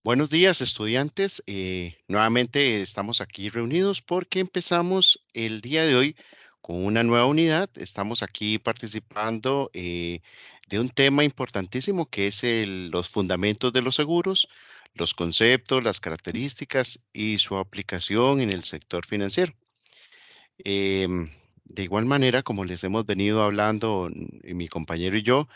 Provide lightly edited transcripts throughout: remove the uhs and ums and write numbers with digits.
Buenos días, estudiantes. Nuevamente estamos aquí reunidos porque empezamos el día de hoy con una nueva unidad. Estamos aquí participando de un tema importantísimo que es los fundamentos de los seguros, los conceptos, las características y su aplicación en el sector financiero. De igual manera, como les hemos venido hablando, mi compañero y yo,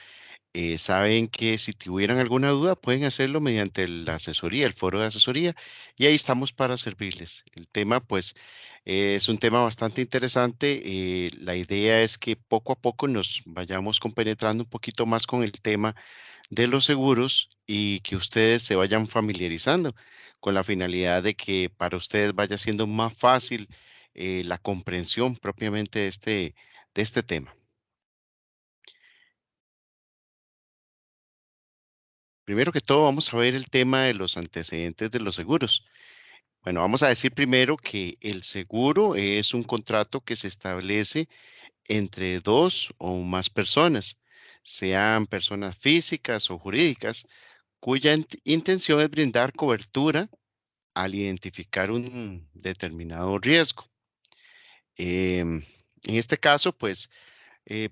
saben que si tuvieran alguna duda pueden hacerlo mediante la asesoría, el foro de asesoría, y ahí estamos para servirles. El tema, pues, es un tema bastante interesante. La idea es que poco a poco nos vayamos compenetrando un poquito más con el tema de los seguros y que ustedes se vayan familiarizando con la finalidad de que para ustedes vaya siendo más fácil la comprensión propiamente de este tema. Primero que todo, vamos a ver el tema de los antecedentes de los seguros. Bueno, vamos a decir primero que el seguro es un contrato que se establece entre dos o más personas, sean personas físicas o jurídicas, cuya intención es brindar cobertura al identificar un determinado riesgo. En este caso, pues,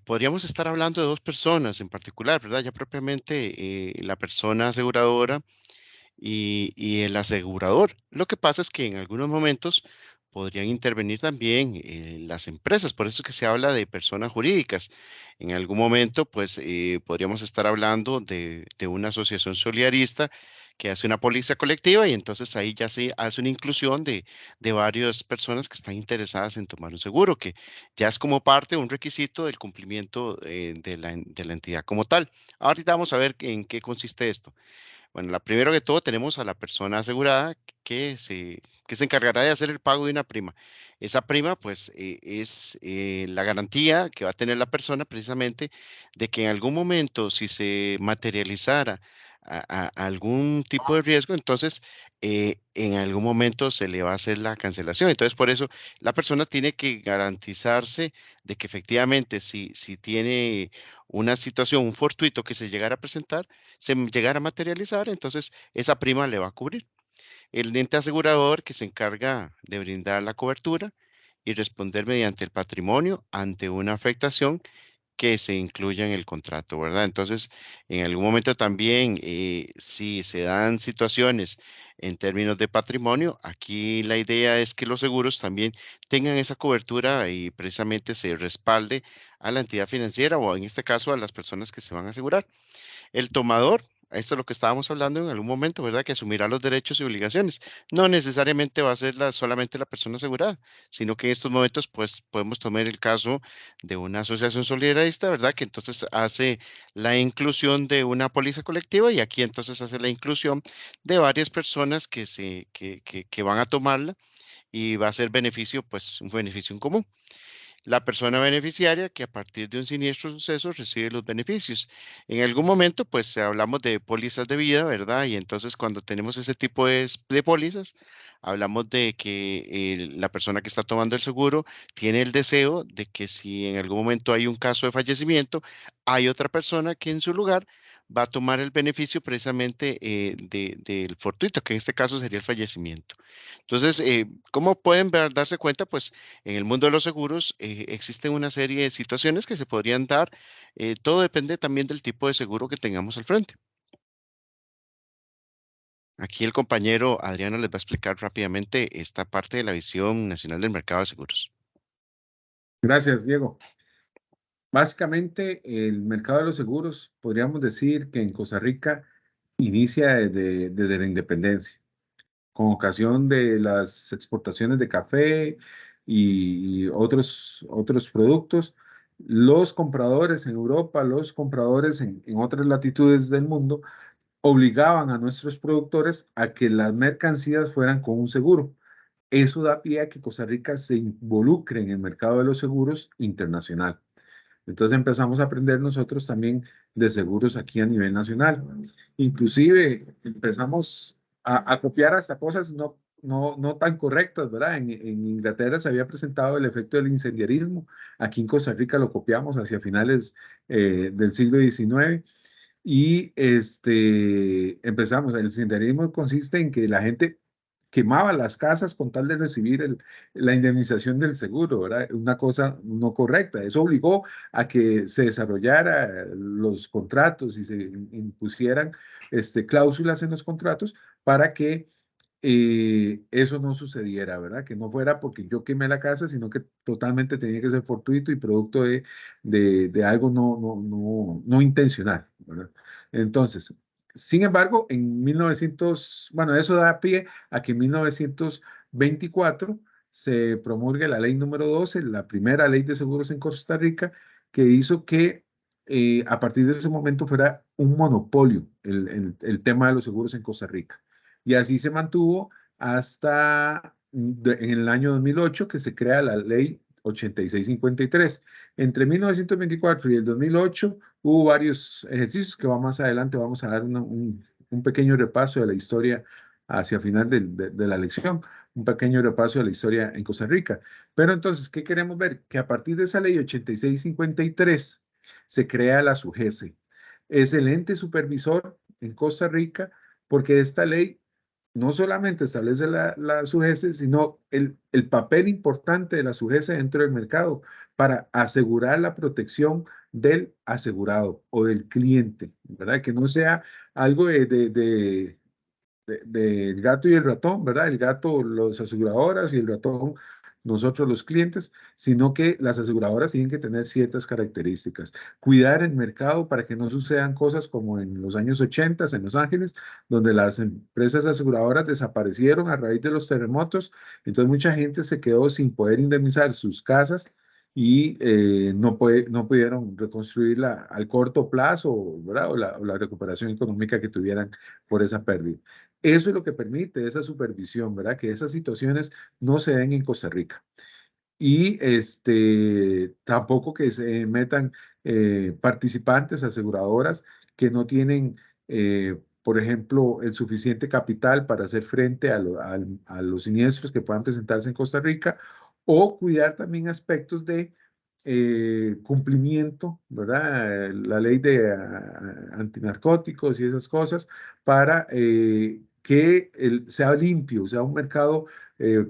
podríamos estar hablando de dos personas en particular, ¿verdad? Ya propiamente la persona aseguradora y el asegurador. Lo que pasa es que en algunos momentos podrían intervenir también las empresas, por eso es que se habla de personas jurídicas. En algún momento, pues, podríamos estar hablando de una asociación solidarista que hace una póliza colectiva y entonces ahí ya se hace una inclusión de varias personas que están interesadas en tomar un seguro, que ya es como parte, un requisito del cumplimiento de la entidad como tal. Ahorita vamos a ver en qué consiste esto. Bueno, primero que todo tenemos a la persona asegurada que se encargará de hacer el pago de una prima. Esa prima, pues, es la garantía que va a tener la persona precisamente de que en algún momento, si se materializara algún tipo de riesgo, entonces en algún momento se le va a hacer la cancelación. Entonces, por eso la persona tiene que garantizarse de que efectivamente, si tiene una situación, un fortuito que se llegara a presentar, llegara a materializar, entonces esa prima le va a cubrir. El ente asegurador que se encarga de brindar la cobertura y responder mediante el patrimonio ante una afectación que se incluya en el contrato, ¿verdad? Entonces, en algún momento también, si se dan situaciones en términos de patrimonio, aquí la idea es que los seguros también tengan esa cobertura y precisamente se respalde a la entidad financiera o en este caso a las personas que se van a asegurar. El tomador, esto es lo que estábamos hablando en algún momento, ¿verdad? Que asumirá los derechos y obligaciones. No necesariamente va a ser solamente la persona asegurada, sino que en estos momentos, pues, podemos tomar el caso de una asociación solidarista, ¿verdad? Que entonces hace la inclusión de una póliza colectiva y aquí entonces hace la inclusión de varias personas que van a tomarla y va a ser beneficio, pues, un beneficio en común. La persona beneficiaria que a partir de un siniestro suceso recibe los beneficios. En algún momento, pues hablamos de pólizas de vida, ¿verdad? Y entonces cuando tenemos ese tipo de pólizas, hablamos de que la persona que está tomando el seguro tiene el deseo de que si en algún momento hay un caso de fallecimiento, hay otra persona que en su lugar va a tomar el beneficio precisamente del fortuito, que en este caso sería el fallecimiento. Entonces, ¿cómo pueden darse cuenta? Pues en el mundo de los seguros existen una serie de situaciones que se podrían dar. Todo depende también del tipo de seguro que tengamos al frente. Aquí el compañero Adriano les va a explicar rápidamente esta parte de la visión nacional del mercado de seguros. Gracias, Diego. Básicamente, el mercado de los seguros, podríamos decir que en Costa Rica inicia desde la independencia, con ocasión de las exportaciones de café y otros productos. Los compradores en Europa, los compradores en otras latitudes del mundo, obligaban a nuestros productores a que las mercancías fueran con un seguro. Eso da pie a que Costa Rica se involucre en el mercado de los seguros internacional. Entonces empezamos a aprender nosotros también de seguros aquí a nivel nacional. Inclusive empezamos a copiar hasta cosas no tan correctas, ¿verdad? En Inglaterra se había presentado el efecto del incendiarismo. Aquí en Costa Rica lo copiamos hacia finales del siglo XIX. Y empezamos, el senderismo consiste en que la gente quemaba las casas con tal de recibir la indemnización del seguro, ¿verdad? Una cosa no correcta. Eso obligó a que se desarrollaran los contratos y se impusieran cláusulas en los contratos para que eso no sucediera, ¿verdad? Que no fuera porque yo quemé la casa, sino que totalmente tenía que ser fortuito y producto de algo no intencional, ¿verdad? Entonces, sin embargo, en 1900, bueno, eso da pie a que en 1924 se promulgue la ley número 12, la primera ley de seguros en Costa Rica, que hizo que a partir de ese momento fuera un monopolio el tema de los seguros en Costa Rica. Y así se mantuvo hasta en el año 2008 que se crea la ley 8653. Entre 1924 y el 2008 hubo varios ejercicios que más adelante vamos a dar un pequeño repaso de la historia hacia final de la lección, un pequeño repaso de la historia en Costa Rica. Pero entonces, ¿qué queremos ver? Que a partir de esa ley 8653 se crea la SUGESE. Es el ente supervisor en Costa Rica porque esta ley no solamente establece la SUGESE, sino el papel importante de la SUGESE dentro del mercado para asegurar la protección del asegurado o del cliente, ¿verdad? Que no sea algo del gato y el ratón, ¿verdad? El gato, las aseguradoras y el ratón, nosotros los clientes, sino que las aseguradoras tienen que tener ciertas características. Cuidar el mercado para que no sucedan cosas como en los años 80 en Los Ángeles, donde las empresas aseguradoras desaparecieron a raíz de los terremotos, entonces mucha gente se quedó sin poder indemnizar sus casas y no pudieron reconstruirla al corto plazo, ¿verdad? O la recuperación económica que tuvieran por esa pérdida. Eso es lo que permite esa supervisión, ¿verdad? Que esas situaciones no se den en Costa Rica. Y tampoco que se metan participantes, aseguradoras que no tienen, por ejemplo, el suficiente capital para hacer frente a los siniestros que puedan presentarse en Costa Rica o cuidar también aspectos de cumplimiento, ¿verdad? La ley de antinarcóticos y esas cosas para que sea limpio, sea un mercado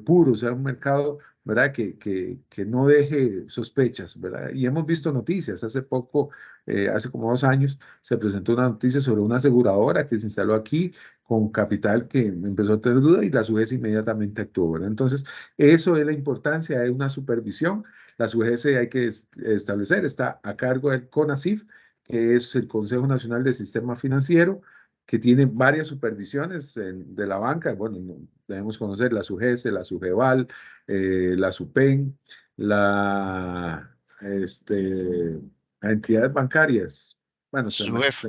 puro, sea un mercado, ¿verdad? Que no deje sospechas, ¿verdad? Y hemos visto noticias. Hace poco, hace como 2 años, se presentó una noticia sobre una aseguradora que se instaló aquí con capital que empezó a tener duda y la SUGES inmediatamente actuó, ¿verdad? Entonces, eso es la importancia de una supervisión. La SUGES hay que establecer, está a cargo del CONACYF, que es el Consejo Nacional del Sistema Financiero, que tiene varias supervisiones de la banca. Bueno, debemos conocer la SUGES, la SUGEVAL, la SUPEN, la, entidades bancarias. Bueno, Su jefe.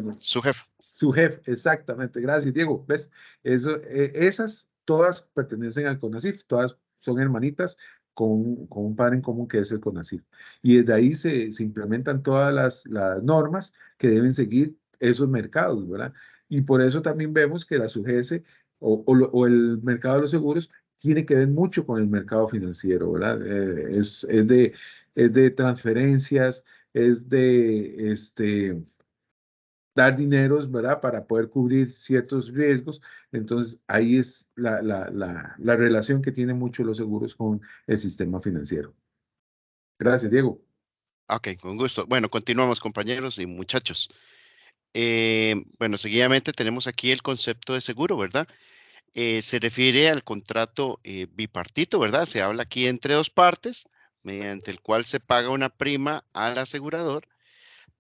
SUGEF, exactamente. Gracias, Diego. ¿Ves? Esas todas pertenecen al CONACYF, todas son hermanitas con un padre en común que es el CONACYF. Y desde ahí se implementan todas las normas que deben seguir esos mercados, ¿verdad? Y por eso también vemos que la SUGESE o el mercado de los seguros tiene que ver mucho con el mercado financiero, ¿verdad? Es de transferencias, es de dar dineros, ¿verdad? Para poder cubrir ciertos riesgos. Entonces, ahí es la relación que tienen mucho los seguros con el sistema financiero. Gracias, Diego. Ok, con gusto. Bueno, continuamos, compañeros y muchachos. Bueno, seguidamente tenemos aquí el concepto de seguro, ¿verdad? Se refiere al contrato bipartito, ¿verdad? Se habla aquí entre dos partes, mediante el cual se paga una prima al asegurador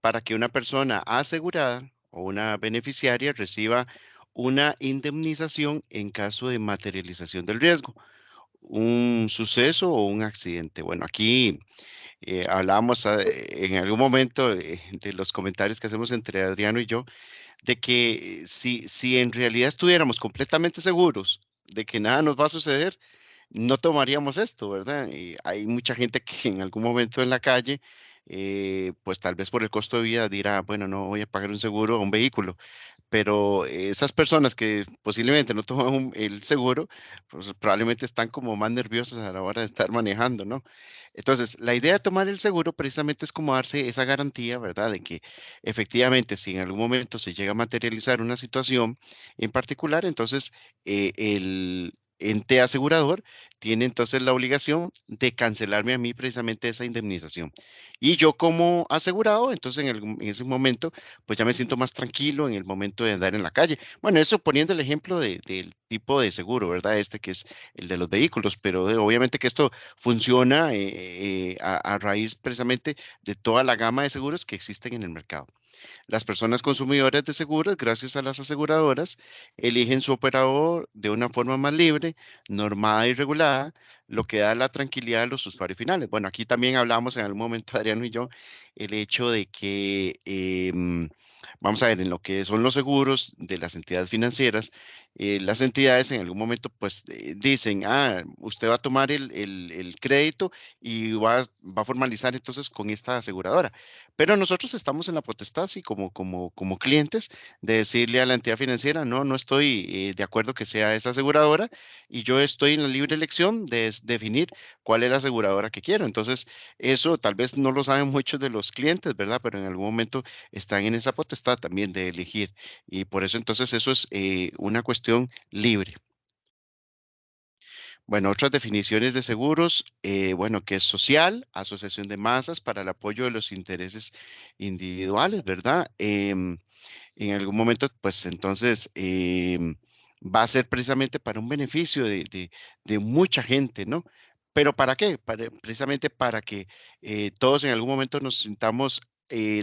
para que una persona asegurada o una beneficiaria reciba una indemnización en caso de materialización del riesgo, un suceso o un accidente. Bueno, aquí hablábamos en algún momento de los comentarios que hacemos entre Adriano y yo, de que si en realidad estuviéramos completamente seguros de que nada nos va a suceder, no tomaríamos esto, ¿verdad? Y hay mucha gente que en algún momento en la calle, pues tal vez por el costo de vida dirá, bueno, no voy a pagar un seguro a un vehículo, pero esas personas que posiblemente no toman el seguro, pues probablemente están como más nerviosas a la hora de estar manejando, ¿no? Entonces, la idea de tomar el seguro precisamente es como darse esa garantía, ¿verdad? De que efectivamente, si en algún momento se llega a materializar una situación en particular, entonces el ente asegurador tiene entonces la obligación de cancelarme a mí precisamente esa indemnización. Y yo como asegurado, entonces en ese momento, pues ya me siento más tranquilo en el momento de andar en la calle. Bueno, eso poniendo el ejemplo del tipo de seguro, ¿verdad? Este que es el de los vehículos, pero obviamente que esto funciona a raíz precisamente de toda la gama de seguros que existen en el mercado. Las personas consumidoras de seguros, gracias a las aseguradoras, eligen su operador de una forma más libre, normada y regulada, lo que da la tranquilidad a los usuarios finales. Bueno, aquí también hablamos en algún momento, Adriano y yo, el hecho de que, vamos a ver, en lo que son los seguros de las entidades financieras, las entidades en algún momento pues dicen, usted va a tomar el crédito y va a formalizar entonces con esta aseguradora. Pero nosotros estamos en la potestad, sí, como clientes, de decirle a la entidad financiera, no, no estoy de acuerdo que sea esa aseguradora y yo estoy en la libre elección de definir cuál es la aseguradora que quiero. Entonces, eso tal vez no lo saben muchos de los clientes, ¿verdad? Pero en algún momento están en esa potestad también de elegir. Y por eso entonces eso es una cuestión libre. Bueno, otras definiciones de seguros, bueno, que es social, asociación de masas para el apoyo de los intereses individuales, ¿verdad? En algún momento, pues entonces va a ser precisamente para un beneficio de mucha gente, ¿no? Pero ¿para qué? Precisamente para que todos en algún momento nos sintamos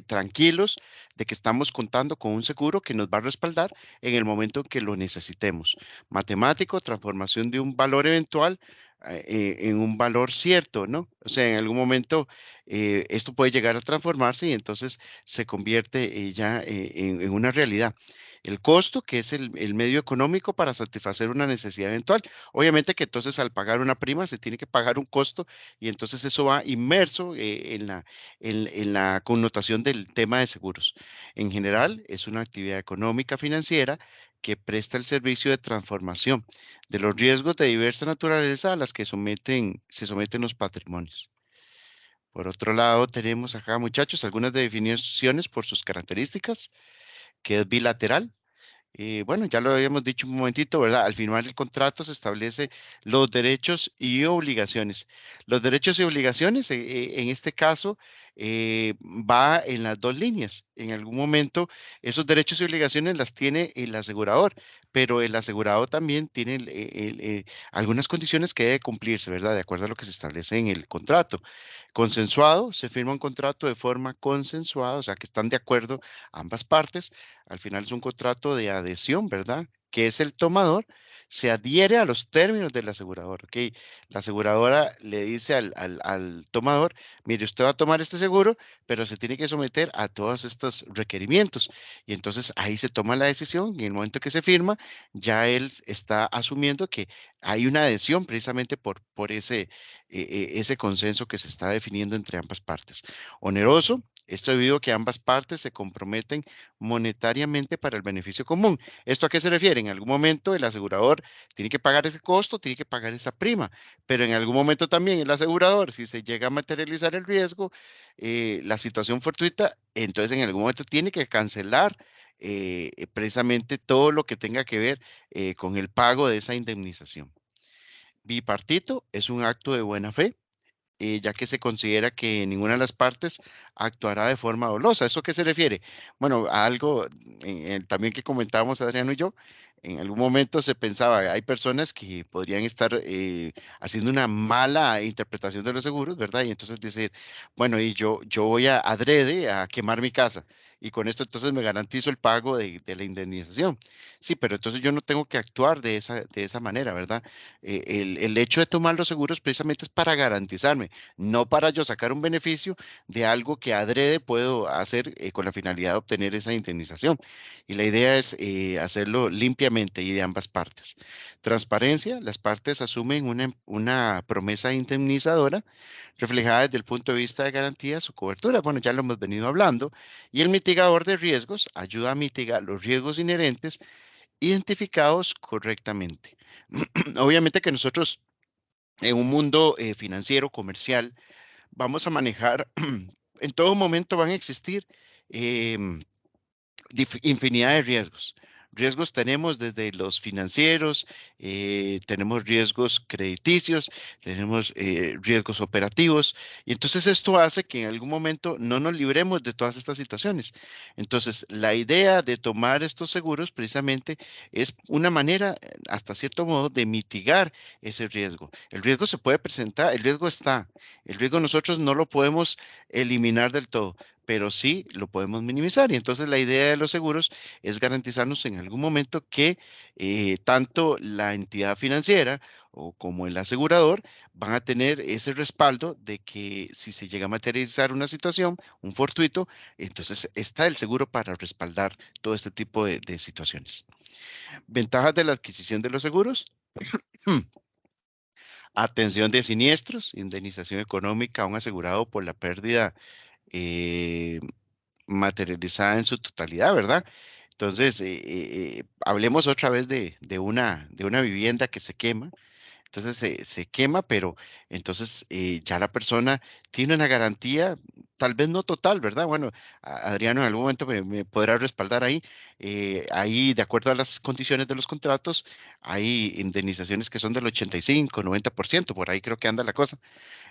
tranquilos de que estamos contando con un seguro que nos va a respaldar en el momento que lo necesitemos. Matemático, transformación de un valor eventual en un valor cierto, ¿no? O sea, en algún momento esto puede llegar a transformarse y entonces se convierte ya en una realidad. El costo, que es el medio económico para satisfacer una necesidad eventual. Obviamente que entonces al pagar una prima se tiene que pagar un costo y entonces eso va inmerso en la connotación del tema de seguros. En general, es una actividad económica financiera que presta el servicio de transformación de los riesgos de diversa naturaleza a las que se someten los patrimonios. Por otro lado, tenemos acá, muchachos, algunas definiciones por sus características, que es bilateral. Bueno, ya lo habíamos dicho un momentito, ¿verdad? Al firmar el contrato se establece los derechos y obligaciones. Los derechos y obligaciones, en este caso, va en las dos líneas. En algún momento, esos derechos y obligaciones las tiene el asegurador, pero el asegurado también tiene algunas condiciones que debe cumplirse, ¿verdad? De acuerdo a lo que se establece en el contrato. Consensuado, se firma un contrato de forma consensuada, o sea, que están de acuerdo ambas partes. Al final es un contrato de adhesión, ¿verdad? Que es el tomador, se adhiere a los términos del asegurador, ¿ok? La aseguradora le dice al tomador, mire, usted va a tomar este seguro, pero se tiene que someter a todos estos requerimientos. Y entonces ahí se toma la decisión y en el momento que se firma, ya él está asumiendo que hay una adhesión precisamente por ese consenso que se está definiendo entre ambas partes. Oneroso, esto debido a que ambas partes se comprometen monetariamente para el beneficio común. ¿Esto a qué se refiere? En algún momento el asegurador tiene que pagar ese costo, tiene que pagar esa prima, pero en algún momento también el asegurador, si se llega a materializar el riesgo, la situación fortuita, entonces en algún momento tiene que cancelar precisamente todo lo que tenga que ver con el pago de esa indemnización. Bipartito es un acto de buena fe ya que se considera que ninguna de las partes actuará de forma dolosa. ¿Eso qué se refiere? Bueno, a algo también que comentábamos Adriano y yo, en algún momento se pensaba, hay personas que podrían estar haciendo una mala interpretación de los seguros, ¿verdad? Y entonces decir, bueno, y yo voy a adrede a quemar mi casa. Y con esto entonces me garantizo el pago de la indemnización. Sí, pero entonces yo no tengo que actuar de esa manera, ¿verdad? El hecho de tomar los seguros precisamente es para garantizarme, no para yo sacar un beneficio de algo que adrede puedo hacer con la finalidad de obtener esa indemnización. Y la idea es hacerlo limpiamente y de ambas partes. Transparencia, las partes asumen una promesa indemnizadora reflejada desde el punto de vista de garantías o cobertura. Bueno, ya lo hemos venido hablando. Y el mitigador de riesgos ayuda a mitigar los riesgos inherentes identificados correctamente. Obviamente que nosotros en un mundo financiero, comercial, vamos a manejar, en todo momento van a existir em, infinidad de riesgos. Riesgos tenemos desde los financieros, tenemos riesgos crediticios, tenemos riesgos operativos, y entonces esto hace que en algún momento no nos libremos de todas estas situaciones. Entonces, la idea de tomar estos seguros precisamente es una manera, hasta cierto modo, de mitigar ese riesgo. El riesgo se puede presentar, el riesgo está, el riesgo nosotros no lo podemos eliminar del todo, pero sí lo podemos minimizar. Y entonces la idea de los seguros es garantizarnos en algún momento que tanto la entidad financiera o como el asegurador van a tener ese respaldo de que si se llega a materializar una situación, un fortuito, entonces está el seguro para respaldar todo este tipo de situaciones. Ventajas de la adquisición de los seguros. Atención de siniestros, indemnización económica a un asegurado por la pérdida eh, materializada en su totalidad, ¿verdad? Entonces, hablemos otra vez de una vivienda que se quema. Entonces se quema, pero entonces ya la persona tiene una garantía, tal vez no total, ¿verdad? Bueno, Adriano en algún momento me podrá respaldar ahí. Ahí, de acuerdo a las condiciones de los contratos, hay indemnizaciones que son del 85, 90%, por ahí creo que anda la cosa.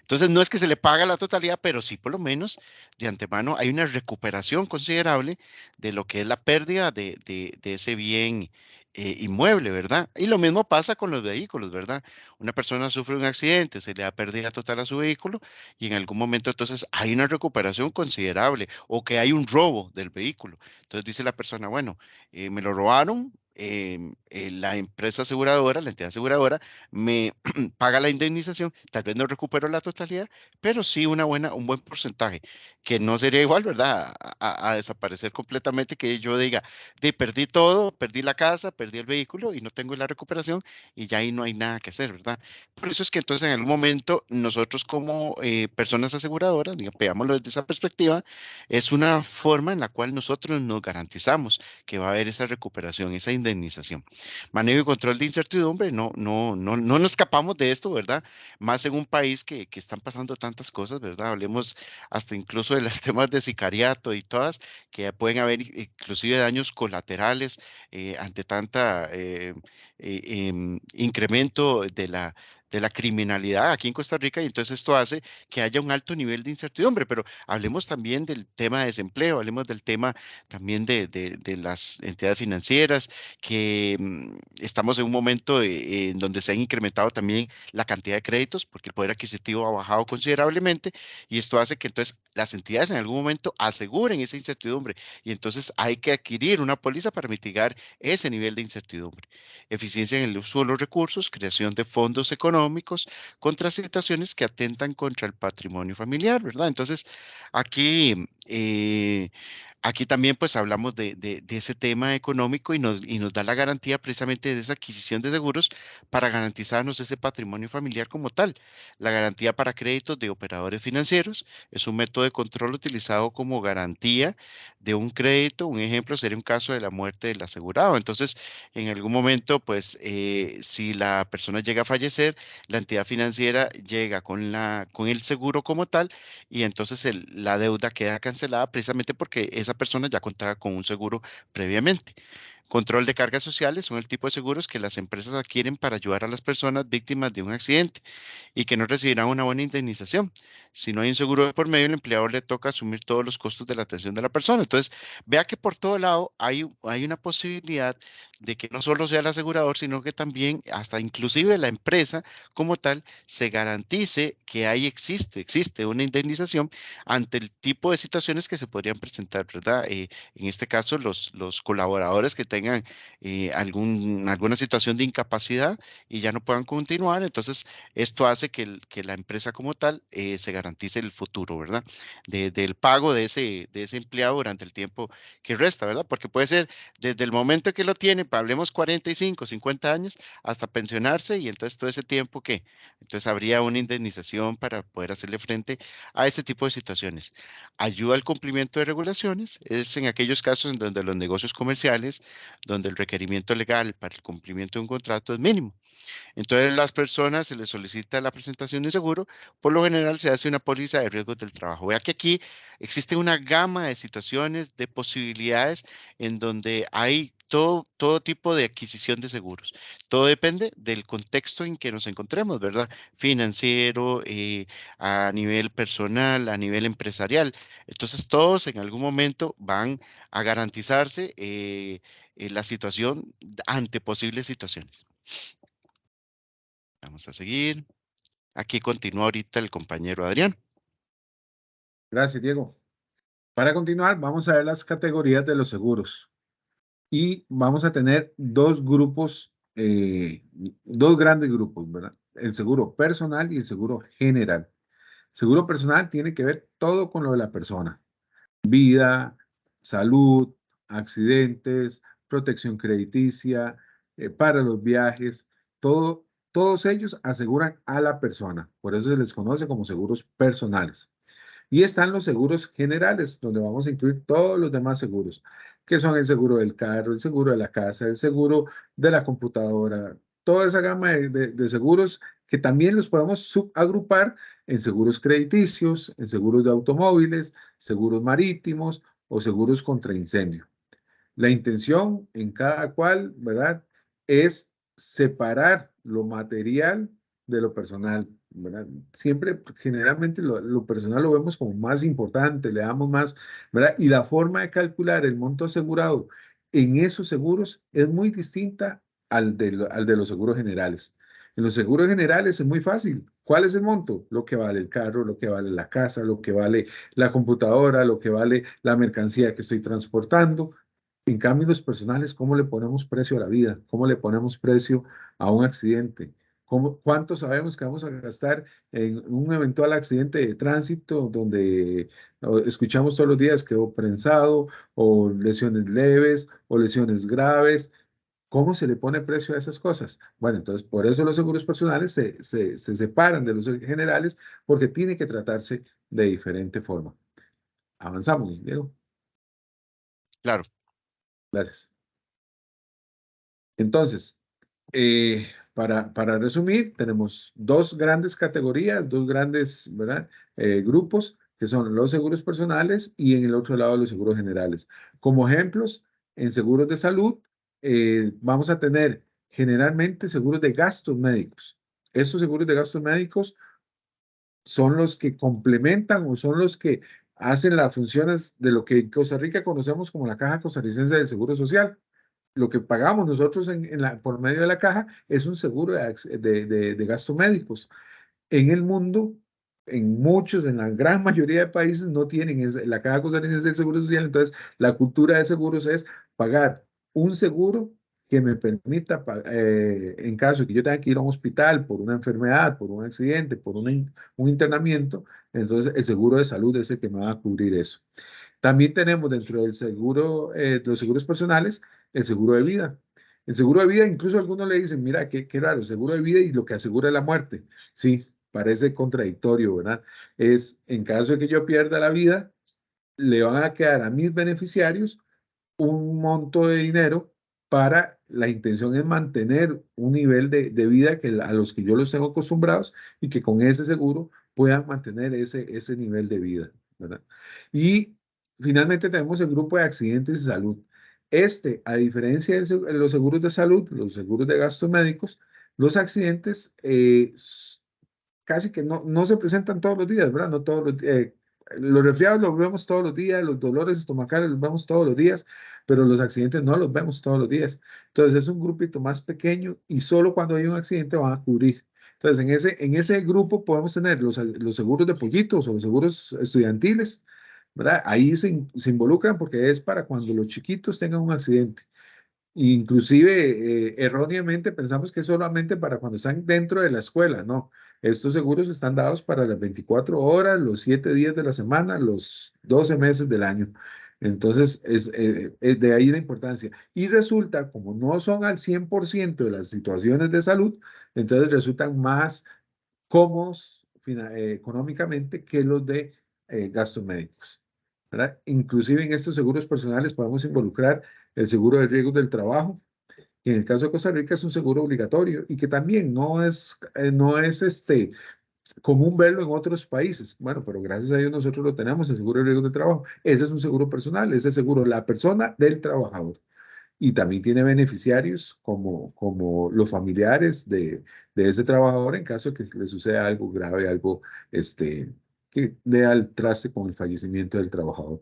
Entonces, no es que se le paga la totalidad, pero sí por lo menos de antemano hay una recuperación considerable de lo que es la pérdida de ese bien inmueble, ¿verdad? Y lo mismo pasa con los vehículos, ¿verdad? Una persona sufre un accidente, se le da pérdida total a su vehículo y en algún momento entonces hay una recuperación considerable o que hay un robo del vehículo. Entonces dice la persona, bueno, me lo robaron. La empresa aseguradora, la entidad aseguradora, me paga la indemnización, tal vez no recupero la totalidad, pero sí un buen porcentaje, que no sería igual, ¿verdad? A desaparecer completamente, que yo diga, de perdí todo, perdí la casa, perdí el vehículo y no tengo la recuperación y ya ahí no hay nada que hacer, ¿verdad? Por eso es que entonces en algún momento nosotros como personas aseguradoras, digamos, veámoslo desde esa perspectiva, es una forma en la cual nosotros nos garantizamos que va a haber esa recuperación, esa indemnización. Manejo y control de incertidumbre, no nos escapamos de esto, ¿verdad? Más en un país que están pasando tantas cosas, ¿verdad? Hablemos hasta incluso de los temas de sicariato y todas, que pueden haber inclusive daños colaterales ante tanta incremento de la criminalidad aquí en Costa Rica, y entonces esto hace que haya un alto nivel de incertidumbre, pero hablemos también del tema de desempleo, hablemos del tema también de las entidades financieras, que estamos en un momento en donde se han incrementado también la cantidad de créditos porque el poder adquisitivo ha bajado considerablemente y esto hace que entonces las entidades en algún momento aseguren esa incertidumbre y entonces hay que adquirir una póliza para mitigar ese nivel de incertidumbre. Eficiencia en el uso de los recursos, creación de fondos económicos contra situaciones que atentan contra el patrimonio familiar, ¿verdad? Entonces, aquí aquí también pues hablamos de ese tema económico y nos da la garantía precisamente de esa adquisición de seguros para garantizarnos ese patrimonio familiar como tal. La garantía para créditos de operadores financieros es un método de control utilizado como garantía de un crédito. Un ejemplo sería un caso de la muerte del asegurado. Entonces, en algún momento, pues, si la persona llega a fallecer, la entidad financiera llega con el seguro como tal y entonces la deuda queda cancelada precisamente porque esa persona ya contaba con un seguro previamente. Control de cargas sociales son el tipo de seguros que las empresas adquieren para ayudar a las personas víctimas de un accidente y que no recibirán una buena indemnización. Si no hay un seguro de por medio, el empleador le toca asumir todos los costos de la atención de la persona. Entonces, vea que por todo lado hay una posibilidad de que no solo sea el asegurador, sino que también hasta inclusive la empresa como tal se garantice que ahí existe una indemnización ante el tipo de situaciones que se podrían presentar, ¿verdad? En este caso, los colaboradores que tengan tengan alguna situación de incapacidad y ya no puedan continuar. Entonces, esto hace que la empresa como tal se garantice el futuro, ¿verdad? Del pago de ese empleado durante el tiempo que resta, ¿verdad? Porque puede ser desde el momento que lo tiene, hablemos 45, 50 años, hasta pensionarse y entonces todo ese tiempo que, entonces habría una indemnización para poder hacerle frente a ese tipo de situaciones. Ayuda al cumplimiento de regulaciones, es en aquellos casos en donde los negocios comerciales, donde el requerimiento legal para el cumplimiento de un contrato es mínimo. Entonces, las personas se les solicita la presentación de seguro, por lo general se hace una póliza de riesgos del trabajo. Vea que aquí existe una gama de situaciones, de posibilidades en donde hay todo tipo de adquisición de seguros. Todo depende del contexto en que nos encontremos, ¿verdad? Financiero, a nivel personal, a nivel empresarial. Entonces, todos en algún momento van a garantizarse la situación ante posibles situaciones. Vamos a seguir. Aquí continúa ahorita el compañero Adrián. Gracias, Diego. Para continuar, vamos a ver las categorías de los seguros. Y vamos a tener dos grupos, dos grandes grupos, ¿verdad? El seguro personal y el seguro general. Seguro personal tiene que ver todo con lo de la persona. Vida, salud, accidentes, protección crediticia, para los viajes, todos ellos aseguran a la persona. Por eso se les conoce como seguros personales. Y están los seguros generales, donde vamos a incluir todos los demás seguros, que son el seguro del carro, el seguro de la casa, el seguro de la computadora, toda esa gama de seguros que también los podemos subagrupar en seguros crediticios, en seguros de automóviles, seguros marítimos o seguros contra incendio. La intención en cada cual, ¿verdad? Es separar lo material de lo personal, ¿verdad? Siempre, generalmente, lo personal lo vemos como más importante, le damos más, ¿verdad? Y la forma de calcular el monto asegurado en esos seguros es muy distinta al de los seguros generales. En los seguros generales es muy fácil. ¿Cuál es el monto? Lo que vale el carro, lo que vale la casa, lo que vale la computadora, lo que vale la mercancía que estoy transportando. En cambio, los personales, ¿cómo le ponemos precio a la vida? ¿Cómo le ponemos precio a un accidente? ¿Cuánto sabemos que vamos a gastar en un eventual accidente de tránsito donde escuchamos todos los días quedó prensado o lesiones leves o lesiones graves? ¿Cómo se le pone precio a esas cosas? Bueno, entonces por eso los seguros personales se separan de los generales porque tiene que tratarse de diferente forma. Avanzamos, Diego. Claro, Gracias. Entonces, para resumir, tenemos dos grandes categorías, dos grandes, ¿verdad? Grupos, que son los seguros personales y en el otro lado los seguros generales. Como ejemplos, en seguros de salud, vamos a tener generalmente seguros de gastos médicos. Estos seguros de gastos médicos son los que complementan o son los que hacen las funciones de lo que en Costa Rica conocemos como la Caja Costarricense del Seguro Social. Lo que pagamos nosotros por medio de la caja es un seguro de gastos médicos. En el mundo, en la gran mayoría de países no tienen la caja costarricense del Seguro Social, entonces la cultura de seguros es pagar un seguro que me permita, en caso de que yo tenga que ir a un hospital por una enfermedad, por un accidente, por un internamiento, entonces el seguro de salud es el que me va a cubrir eso. También tenemos dentro del seguro, de los seguros personales, el seguro de vida. El seguro de vida, incluso algunos le dicen, mira, qué raro, seguro de vida y lo que asegura es la muerte. Sí, parece contradictorio, ¿verdad? Es, en caso de que yo pierda la vida, le van a quedar a mis beneficiarios un monto de dinero para, la intención es mantener un nivel de vida a los que yo los tengo acostumbrados y que con ese seguro puedan mantener ese nivel de vida, ¿verdad? Y finalmente tenemos el grupo de accidentes de salud. A diferencia de los seguros de salud, los seguros de gastos médicos, los accidentes casi que no se presentan todos los días, ¿verdad? No todos los resfriados los vemos todos los días, los dolores estomacales los vemos todos los días, pero los accidentes no los vemos todos los días. Entonces es un grupito más pequeño y solo cuando hay un accidente van a cubrir. Entonces en ese grupo podemos tener los seguros de pollitos o los seguros estudiantiles, ¿verdad? Ahí se involucran porque es para cuando los chiquitos tengan un accidente. Inclusive, erróneamente pensamos que es solamente para cuando están dentro de la escuela. No, estos seguros están dados para las 24 horas, los 7 días de la semana, los 12 meses del año. Entonces, es de ahí la importancia. Y resulta, como no son al 100% de las situaciones de salud, entonces resultan más cómodos económicamente que los de gastos médicos, ¿verdad? Inclusive en estos seguros personales podemos involucrar el seguro de riesgos del trabajo, que en el caso de Costa Rica es un seguro obligatorio y que también no es común verlo en otros países. Bueno, pero gracias a Dios nosotros lo tenemos, el seguro de riesgos del trabajo. Ese es un seguro personal, ese seguro la persona del trabajador. Y también tiene beneficiarios como los familiares de ese trabajador en caso de que le suceda algo grave, algo que dé al traste con el fallecimiento del trabajador.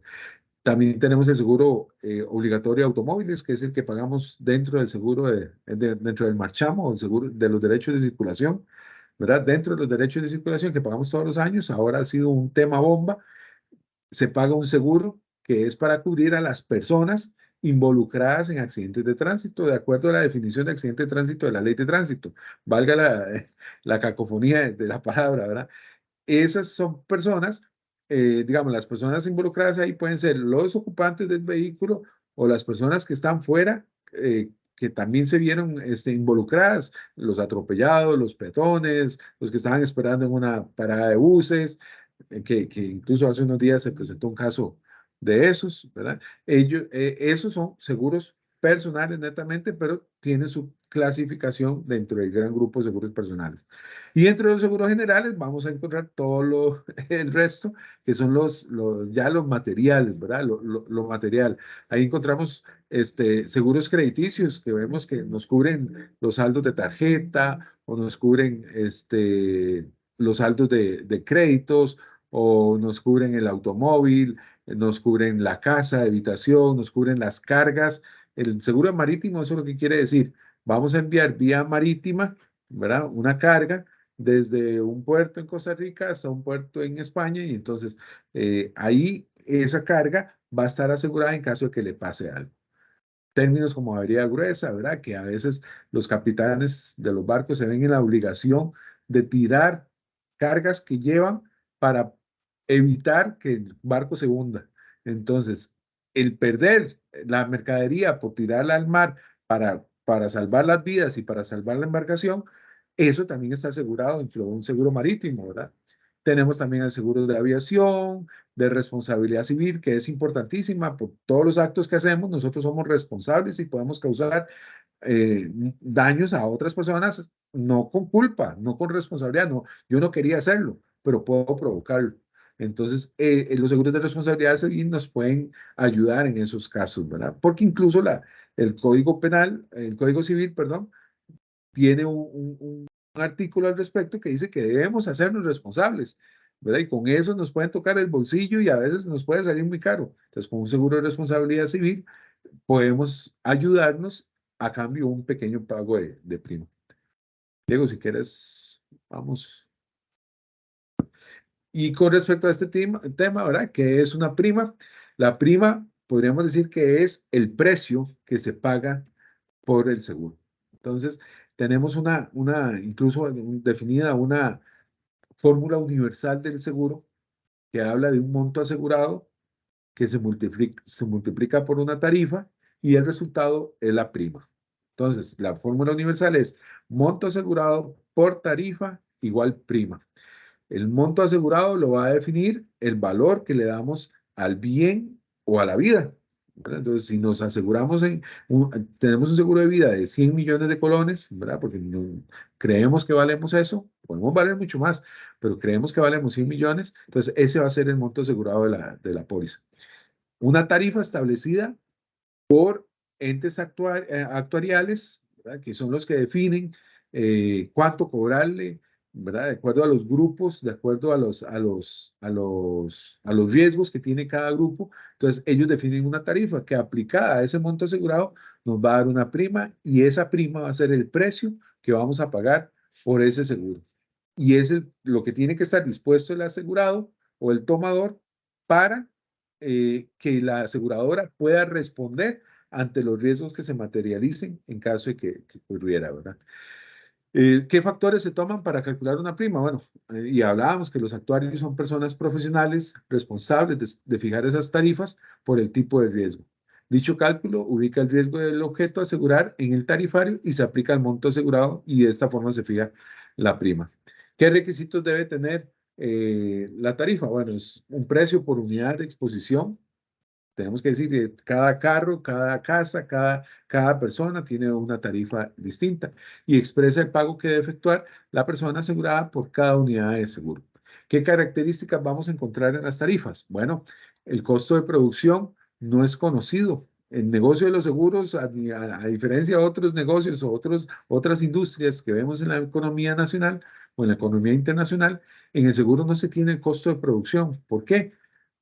También tenemos el seguro obligatorio de automóviles, que es el que pagamos dentro del seguro, dentro del marchamo, el seguro de los derechos de circulación, ¿verdad? Dentro de los derechos de circulación que pagamos todos los años, ahora ha sido un tema bomba. Se paga un seguro que es para cubrir a las personas involucradas en accidentes de tránsito, de acuerdo a la definición de accidente de tránsito de la ley de tránsito. Valga la cacofonía de la palabra, ¿verdad? Esas son personas, digamos, las personas involucradas ahí pueden ser los ocupantes del vehículo o las personas que están fuera, que también se vieron involucradas, los atropellados, los peatones, los que estaban esperando en una parada de buses, que incluso hace unos días se presentó un caso de esos, ¿verdad? Esos son seguros personales netamente, pero tienen su clasificación dentro del gran grupo de seguros personales. Y dentro de los seguros generales vamos a encontrar el resto, que son ya los materiales, ¿verdad? Lo material. Ahí encontramos seguros crediticios que vemos que nos cubren los saldos de tarjeta o nos cubren los saldos de créditos o nos cubren el automóvil, nos cubren la casa, habitación, nos cubren las cargas. El seguro marítimo, eso es lo que quiere decir. Vamos a enviar vía marítima, ¿verdad? Una carga desde un puerto en Costa Rica hasta un puerto en España y entonces ahí esa carga va a estar asegurada en caso de que le pase algo. Términos como avería gruesa, ¿verdad? Que a veces los capitanes de los barcos se ven en la obligación de tirar cargas que llevan para evitar que el barco se hunda. Entonces, el perder la mercadería por tirarla al mar para salvar las vidas y para salvar la embarcación, eso también está asegurado dentro de un seguro marítimo, ¿verdad? Tenemos también el seguro de aviación, de responsabilidad civil, que es importantísima por todos los actos que hacemos. Nosotros somos responsables y podemos causar daños a otras personas, no con culpa, no con responsabilidad. No, yo no quería hacerlo, pero puedo provocarlo. Entonces, los seguros de responsabilidad civil nos pueden ayudar en esos casos, ¿verdad? Porque incluso el Código Penal, el Código Civil, perdón, tiene un artículo al respecto que dice que debemos hacernos responsables, ¿verdad? Y con eso nos pueden tocar el bolsillo y a veces nos puede salir muy caro. Entonces, con un seguro de responsabilidad civil podemos ayudarnos a cambio de un pequeño pago de prima. Diego, si quieres, vamos. Y con respecto a este tema, ¿verdad? ¿Qué es una prima? La prima, podríamos decir que es el precio que se paga por el seguro. Entonces, tenemos incluso definida una fórmula universal del seguro que habla de un monto asegurado que se multiplica por una tarifa y el resultado es la prima. Entonces, la fórmula universal es monto asegurado por tarifa igual prima. El monto asegurado lo va a definir el valor que le damos al bien o a la vida. ¿Verdad? Entonces, si nos aseguramos tenemos un seguro de vida de 100 millones de colones, ¿verdad? Porque creemos que valemos eso, podemos valer mucho más, pero creemos que valemos 100 millones, entonces ese va a ser el monto asegurado de la póliza. Una tarifa establecida por entes actuariales, ¿verdad? Que son los que definen cuánto cobrarle, ¿verdad? De acuerdo a los grupos, de acuerdo a los riesgos que tiene cada grupo. Entonces, ellos definen una tarifa que aplicada a ese monto asegurado nos va a dar una prima y esa prima va a ser el precio que vamos a pagar por ese seguro. Y es lo que tiene que estar dispuesto el asegurado o el tomador para que la aseguradora pueda responder ante los riesgos que se materialicen en caso de que ocurriera, ¿verdad? ¿Qué factores se toman para calcular una prima? Bueno, y hablábamos que los actuarios son personas profesionales responsables de fijar esas tarifas por el tipo de riesgo. Dicho cálculo ubica el riesgo del objeto a asegurar en el tarifario y se aplica al monto asegurado y de esta forma se fija la prima. ¿Qué requisitos debe tener la tarifa? Bueno, es un precio por unidad de exposición. Tenemos que decir que cada carro, cada casa, cada persona tiene una tarifa distinta y expresa el pago que debe efectuar la persona asegurada por cada unidad de seguro. ¿Qué características vamos a encontrar en las tarifas? Bueno, el costo de producción no es conocido. El negocio de los seguros, a diferencia de otros negocios o otras industrias que vemos en la economía nacional o en la economía internacional, en el seguro no se tiene el costo de producción. ¿Por qué?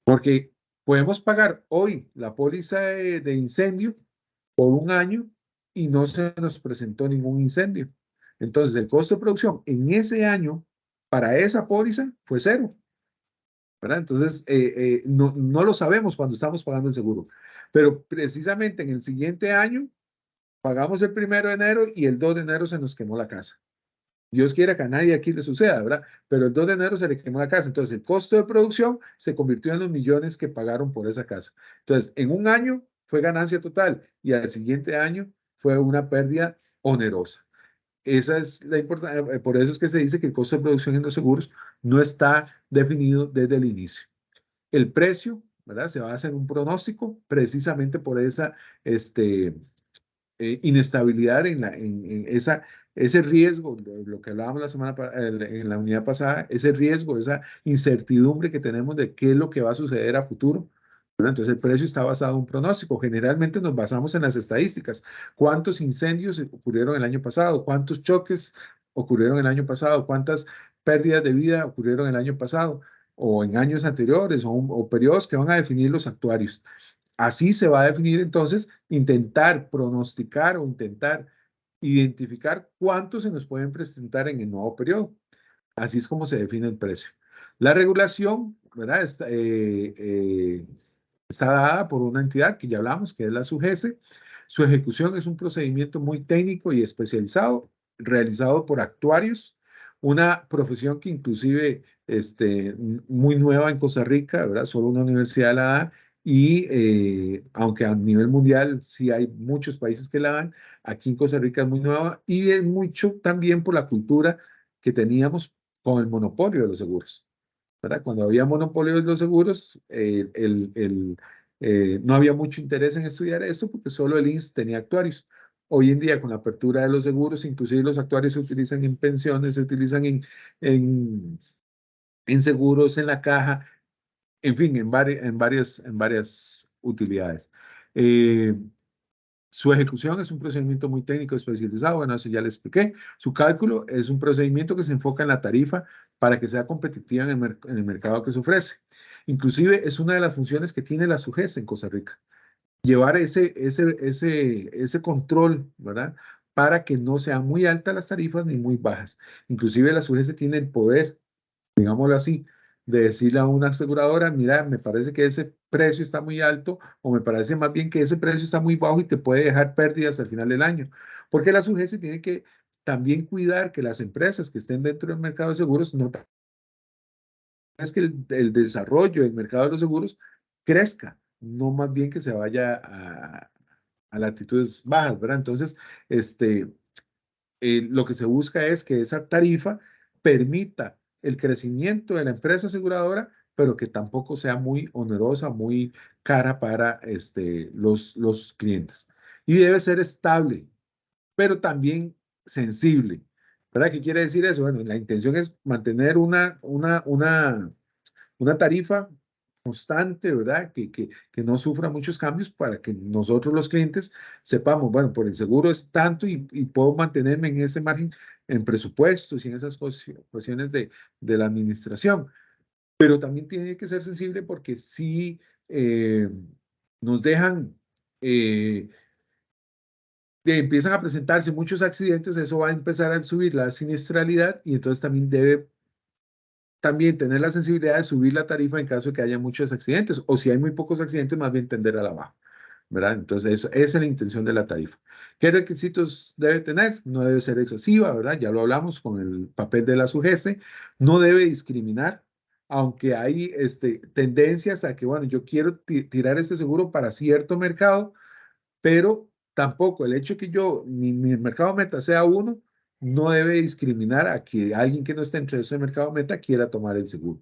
Porque podemos pagar hoy la póliza de incendio por un año y no se nos presentó ningún incendio. Entonces, el costo de producción en ese año para esa póliza fue cero, ¿verdad? Entonces, no lo sabemos cuando estamos pagando el seguro. Pero precisamente en el siguiente año, pagamos el 1 de enero y el 2 de enero se nos quemó la casa. Dios quiera que a nadie aquí le suceda, ¿verdad? Pero el 2 de enero se le quemó la casa. Entonces, el costo de producción se convirtió en los millones que pagaron por esa casa. Entonces, en un año fue ganancia total y al siguiente año fue una pérdida onerosa. Esa es la importancia. Por eso es que se dice que el costo de producción en los seguros no está definido desde el inicio. El precio, ¿verdad? Se basa en un pronóstico precisamente por esa, inestabilidad en ese riesgo, lo que hablábamos en la unidad pasada, ese riesgo, esa incertidumbre que tenemos de qué es lo que va a suceder a futuro. ¿Verdad? Entonces el precio está basado en un pronóstico. Generalmente nos basamos en las estadísticas. ¿Cuántos incendios ocurrieron el año pasado? ¿Cuántos choques ocurrieron el año pasado? ¿Cuántas pérdidas de vida ocurrieron el año pasado? O en años anteriores, o periodos que van a definir los actuarios. Así se va a definir entonces intentar pronosticar o intentar identificar cuántos se nos pueden presentar en el nuevo periodo. Así es como se define el precio. La regulación, ¿verdad? Está dada por una entidad que ya hablamos, que es la SUGESE. Su ejecución es un procedimiento muy técnico y especializado, realizado por actuarios, una profesión que inclusive muy nueva en Costa Rica, ¿verdad? Solo una universidad la da y aunque a nivel mundial sí hay muchos países que la dan, aquí en Costa Rica es muy nueva y es mucho también por la cultura que teníamos con el monopolio de los seguros. ¿Verdad? Cuando había monopolio de los seguros, no había mucho interés en estudiar eso porque solo el INS tenía actuarios. Hoy en día, con la apertura de los seguros, inclusive los actuarios se utilizan en pensiones, se utilizan en, en seguros, en la caja, en fin, en varias utilidades. Eh, Su ejecución es un procedimiento muy técnico especializado, bueno, eso ya le expliqué. Su cálculo es un procedimiento que se enfoca en la tarifa para que sea competitiva en el mercado que se ofrece. Inclusive es una de las funciones que tiene la SUGES en Costa Rica. Llevar ese control, ¿verdad? Para que no sean muy altas las tarifas ni muy bajas. Inclusive la SUGES tiene el poder, digámoslo así, de decirle a una aseguradora, mira, me parece que ese precio está muy alto o me parece más bien que ese precio está muy bajo y te puede dejar pérdidas al final del año. Porque la SUGESI tiene que también cuidar que las empresas que estén dentro del mercado de seguros no es que el desarrollo del mercado de los seguros crezca, no más bien que se vaya a latitudes bajas, ¿verdad? Entonces, lo que se busca es que esa tarifa permita el crecimiento de la empresa aseguradora, pero que tampoco sea muy onerosa, muy cara para los clientes. Y debe ser estable, pero también sensible. ¿Verdad? ¿Qué quiere decir eso? Bueno, la intención es mantener una tarifa constante, ¿verdad? Que no sufra muchos cambios para que nosotros los clientes sepamos, bueno, por el seguro es tanto y puedo mantenerme en ese margen en presupuestos y en esas cuestiones de la administración. Pero también tiene que ser sensible porque si nos dejan, empiezan a presentarse muchos accidentes, eso va a empezar a subir la siniestralidad y entonces también debe también tener la sensibilidad de subir la tarifa en caso de que haya muchos accidentes, o si hay muy pocos accidentes, más bien tender a la baja. ¿verdad? Entonces, esa es la intención de la tarifa. ¿Qué requisitos debe tener? No debe ser excesiva, ¿verdad? Ya lo hablamos con el papel de la SUGESE. No debe discriminar, aunque hay tendencias a que, bueno, yo quiero tirar este seguro para cierto mercado, pero tampoco el hecho que mi mercado meta sea uno, no debe discriminar a que alguien que no esté entre ese mercado meta quiera tomar el seguro.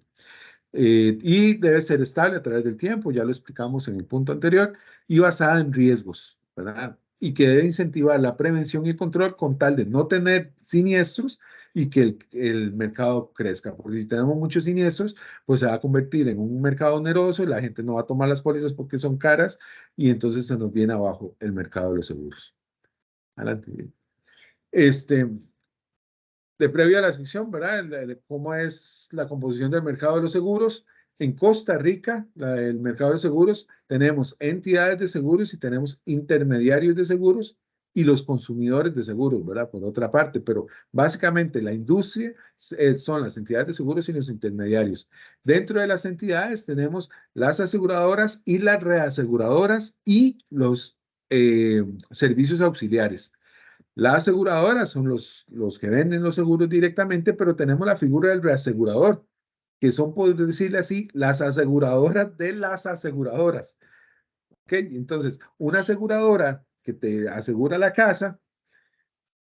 Y debe ser estable a través del tiempo, ya lo explicamos en el punto anterior, y basada en riesgos, ¿verdad? Y que debe incentivar la prevención y control con tal de no tener siniestros y que el mercado crezca. Porque si tenemos muchos siniestros, pues se va a convertir en un mercado oneroso y la gente no va a tomar las pólizas porque son caras y entonces se nos viene abajo el mercado de los seguros. Adelante. Este, de previa a la sección, ¿verdad? De cómo es la composición del mercado de los seguros. En Costa Rica, el mercado de seguros, tenemos entidades de seguros y tenemos intermediarios de seguros y los consumidores de seguros, ¿verdad? Por otra parte, pero básicamente la industria son las entidades de seguros y los intermediarios. Dentro de las entidades tenemos las aseguradoras y las reaseguradoras y los servicios auxiliares. Las aseguradoras son los que venden los seguros directamente, pero tenemos la figura del reasegurador, que son, por decirle así, las aseguradoras de las aseguradoras. ¿Ok? Entonces, una aseguradora que te asegura la casa,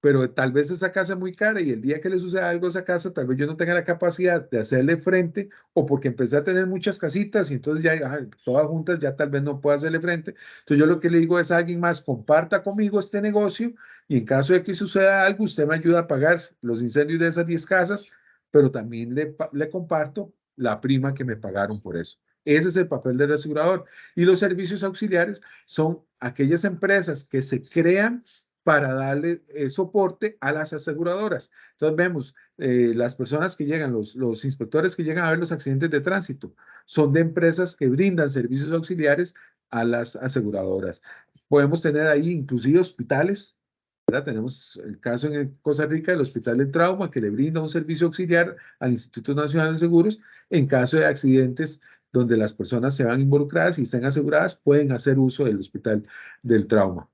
pero tal vez esa casa es muy cara y el día que le suceda algo a esa casa, tal vez yo no tenga la capacidad de hacerle frente o porque empecé a tener muchas casitas y entonces ya todas juntas ya tal vez no puedo hacerle frente. Entonces yo lo que le digo es a alguien más, comparta conmigo este negocio y en caso de que suceda algo, usted me ayuda a pagar los incendios de esas 10 casas, pero también le comparto la prima que me pagaron por eso. Ese es el papel del asegurador. Y los servicios auxiliares son aquellas empresas que se crean para darle soporte a las aseguradoras. Entonces vemos las personas que llegan, los inspectores que llegan a ver los accidentes de tránsito, son de empresas que brindan servicios auxiliares a las aseguradoras. Podemos tener ahí inclusive hospitales, ¿verdad? Tenemos el caso en Costa Rica del Hospital del Trauma que le brinda un servicio auxiliar al Instituto Nacional de Seguros en caso de accidentes donde las personas se van involucradas y estén aseguradas, pueden hacer uso del Hospital del Trauma.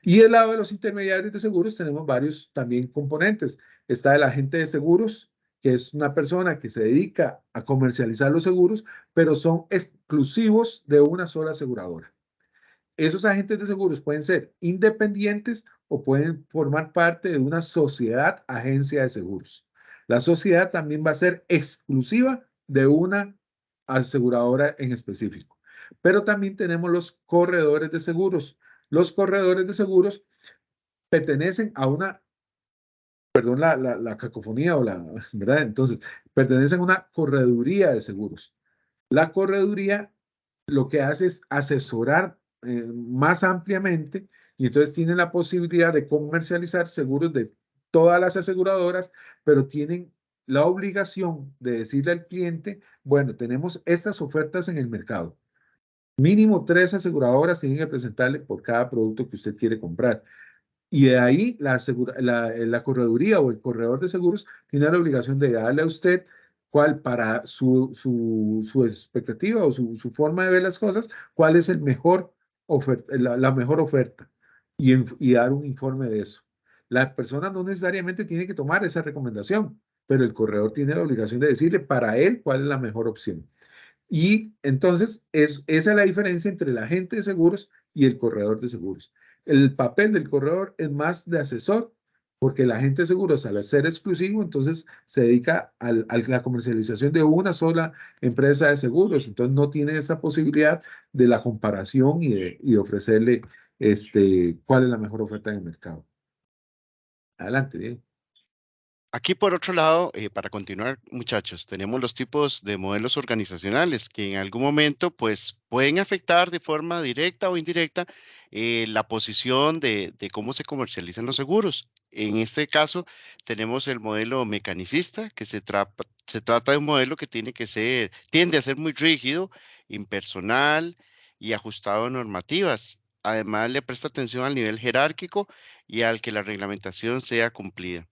Y del lado de los intermediarios de seguros tenemos varios también componentes. Está el agente de seguros, que es una persona que se dedica a comercializar los seguros, pero son exclusivos de una sola aseguradora. Esos agentes de seguros pueden ser independientes o pueden formar parte de una sociedad agencia de seguros. La sociedad también va a ser exclusiva de una aseguradora en específico. Pero también tenemos los corredores de seguros. Los corredores de seguros pertenecen a una, perdón la cacofonía o la, ¿verdad? Entonces, pertenecen a una correduría de seguros. La correduría lo que hace es asesorar más ampliamente y entonces tienen la posibilidad de comercializar seguros de todas las aseguradoras, pero tienen la obligación de decirle al cliente, bueno, tenemos estas ofertas en el mercado. Mínimo 3 aseguradoras tienen que presentarle por cada producto que usted quiere comprar. Y de ahí la correduría o el corredor de seguros tiene la obligación de darle a usted cuál para su expectativa o su forma de ver las cosas, cuál es el mejor oferta, la mejor oferta y dar un informe de eso. La persona no necesariamente tiene que tomar esa recomendación, pero el corredor tiene la obligación de decirle para él cuál es la mejor opción. Y entonces esa es la diferencia entre el agente de seguros y el corredor de seguros. El papel del corredor es más de asesor, porque el agente de seguros, al ser exclusivo, entonces se dedica a la comercialización de una sola empresa de seguros. Entonces no tiene esa posibilidad de la comparación y de ofrecerle cuál es la mejor oferta en el mercado. Adelante, Diego. Aquí, por otro lado, para continuar, muchachos, tenemos los tipos de modelos organizacionales que en algún momento, pues, pueden afectar de forma directa o indirecta la posición de cómo se comercializan los seguros. En este caso, tenemos el modelo mecanicista, que se trata de un modelo que tiende a ser muy rígido, impersonal y ajustado a normativas. Además, le presta atención al nivel jerárquico y al que la reglamentación sea cumplida.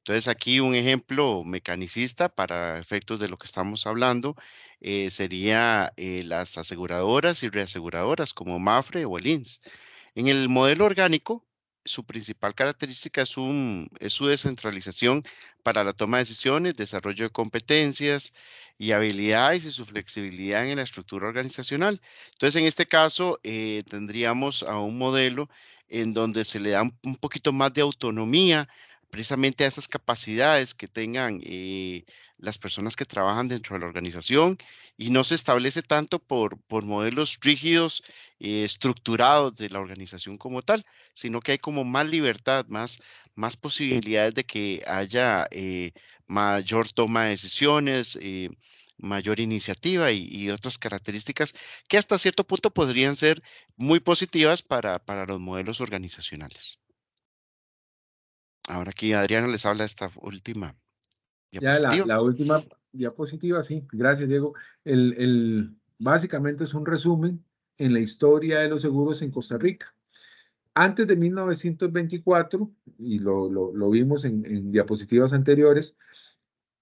Entonces, aquí un ejemplo mecanicista para efectos de lo que estamos hablando sería las aseguradoras y reaseguradoras como Mafre o el INS. En el modelo orgánico, su principal característica es su descentralización para la toma de decisiones, desarrollo de competencias y habilidades y su flexibilidad en la estructura organizacional. Entonces, en este caso, tendríamos a un modelo en donde se le da un poquito más de autonomía precisamente a esas capacidades que tengan las personas que trabajan dentro de la organización y no se establece tanto por modelos rígidos estructurados de la organización como tal, sino que hay como más libertad, más posibilidades de que haya mayor toma de decisiones, mayor iniciativa y otras características que hasta cierto punto podrían ser muy positivas para los modelos organizacionales. Ahora aquí Adriana les habla esta última Ya diapositiva. la última diapositiva, sí, gracias, Diego. Básicamente es un resumen en la historia de los seguros en Costa Rica. Antes de 1924, y lo vimos en diapositivas anteriores,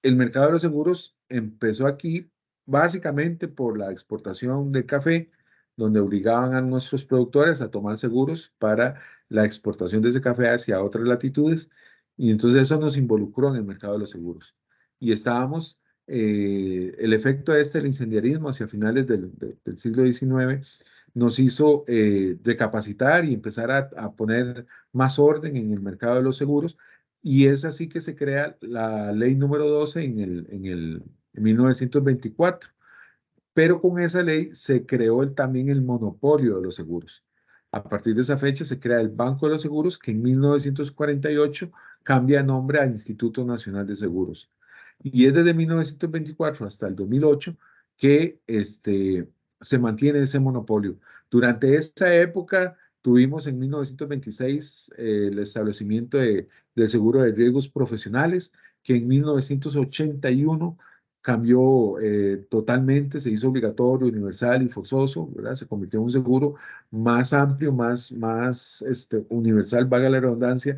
el mercado de los seguros empezó aquí básicamente por la exportación de café, donde obligaban a nuestros productores a tomar seguros para la exportación de ese café hacia otras latitudes, y entonces eso nos involucró en el mercado de los seguros. Y estábamos, el efecto del incendiarismo hacia finales del siglo XIX nos hizo recapacitar y empezar a poner más orden en el mercado de los seguros, y es así que se crea la ley número 12 en 1924. Pero con esa ley se creó también el monopolio de los seguros. A partir de esa fecha se crea el Banco de los Seguros, que en 1948 cambia de nombre al Instituto Nacional de Seguros. Y es desde 1924 hasta el 2008 que se mantiene ese monopolio. Durante esa época tuvimos en 1926 el establecimiento del seguro de riesgos profesionales, que en 1981 cambió totalmente, se hizo obligatorio, universal y forzoso, ¿verdad? Se convirtió en un seguro más amplio, más universal, valga la redundancia,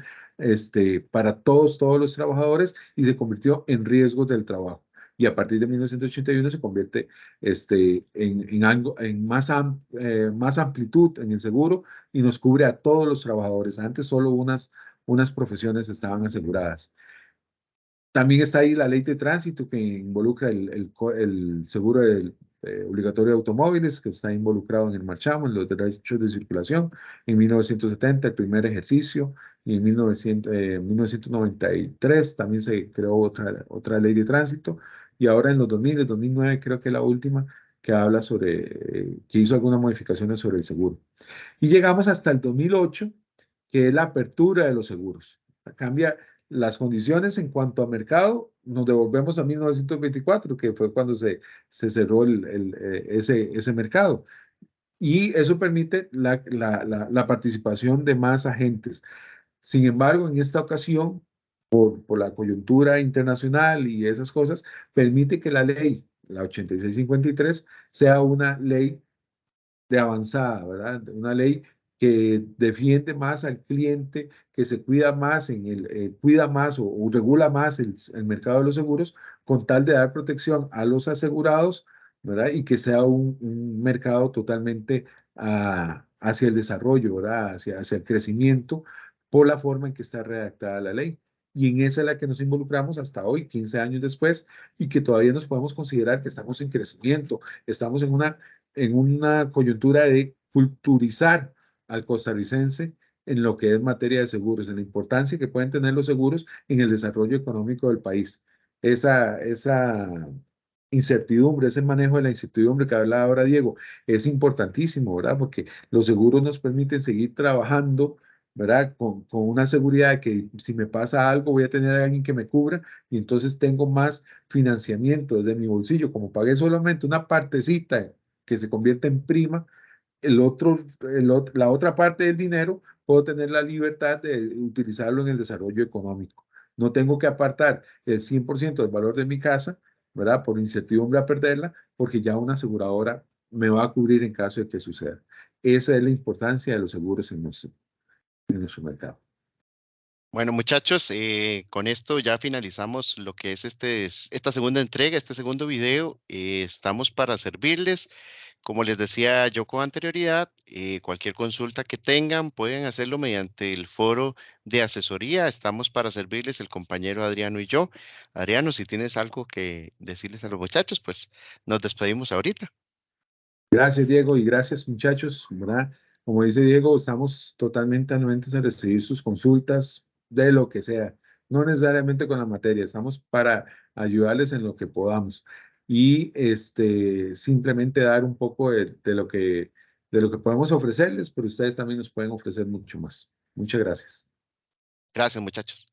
para todos los trabajadores, y se convirtió en riesgos del trabajo. Y a partir de 1981 se convierte en más amplitud en el seguro y nos cubre a todos los trabajadores. Antes solo unas profesiones estaban aseguradas. También está ahí la ley de tránsito que involucra el seguro obligatorio de automóviles, que está involucrado en el marchamo, en los derechos de circulación. En 1970, el primer ejercicio, y en 1993 también se creó otra ley de tránsito. Y ahora en los 2000, el 2009 creo que es la última que habla que hizo algunas modificaciones sobre el seguro. Y llegamos hasta el 2008, que es la apertura de los seguros. Cambia las condiciones en cuanto a mercado, nos devolvemos a 1924, que fue cuando se cerró ese mercado. Y eso permite la participación de más agentes. Sin embargo, en esta ocasión, por la coyuntura internacional y esas cosas, permite que la ley, la 8653, sea una ley de avanzada, ¿verdad? Una ley que defiende más al cliente, que se cuida más cuida más o regula más el mercado de los seguros, con tal de dar protección a los asegurados, ¿verdad? Y que sea un mercado totalmente hacia el desarrollo, ¿verdad? Hacia el crecimiento, por la forma en que está redactada la ley. Y en esa es la que nos involucramos hasta hoy, 15 años después, y que todavía nos podemos considerar que estamos en crecimiento, estamos en una coyuntura de culturizar al costarricense en lo que es materia de seguros, en la importancia que pueden tener los seguros en el desarrollo económico del país. Esa incertidumbre, ese manejo de la incertidumbre que hablaba ahora Diego, es importantísimo, ¿verdad? Porque los seguros nos permiten seguir trabajando, ¿verdad? Con una seguridad de que si me pasa algo voy a tener a alguien que me cubra, y entonces tengo más financiamiento desde mi bolsillo. Como pagué solamente una partecita que se convierte en prima, la otra parte del dinero puedo tener la libertad de utilizarlo en el desarrollo económico. No tengo que apartar el 100% del valor de mi casa, ¿verdad? Por incertidumbre a perderla, porque ya una aseguradora me va a cubrir en caso de que suceda. Esa es la importancia de los seguros en nuestro mercado. Bueno, muchachos, con esto ya finalizamos lo que es esta segunda entrega, este segundo video. Estamos para servirles. Como les decía yo con anterioridad, cualquier consulta que tengan pueden hacerlo mediante el foro de asesoría. Estamos para servirles el compañero Adriano y yo. Adriano, si tienes algo que decirles a los muchachos, pues nos despedimos ahorita. Gracias, Diego, y gracias, muchachos, ¿verdad? Como dice Diego, estamos totalmente anuentes a recibir sus consultas de lo que sea, no necesariamente con la materia, estamos para ayudarles en lo que podamos y simplemente dar un poco de lo que podemos ofrecerles, pero ustedes también nos pueden ofrecer mucho más. Muchas gracias. Gracias, muchachos.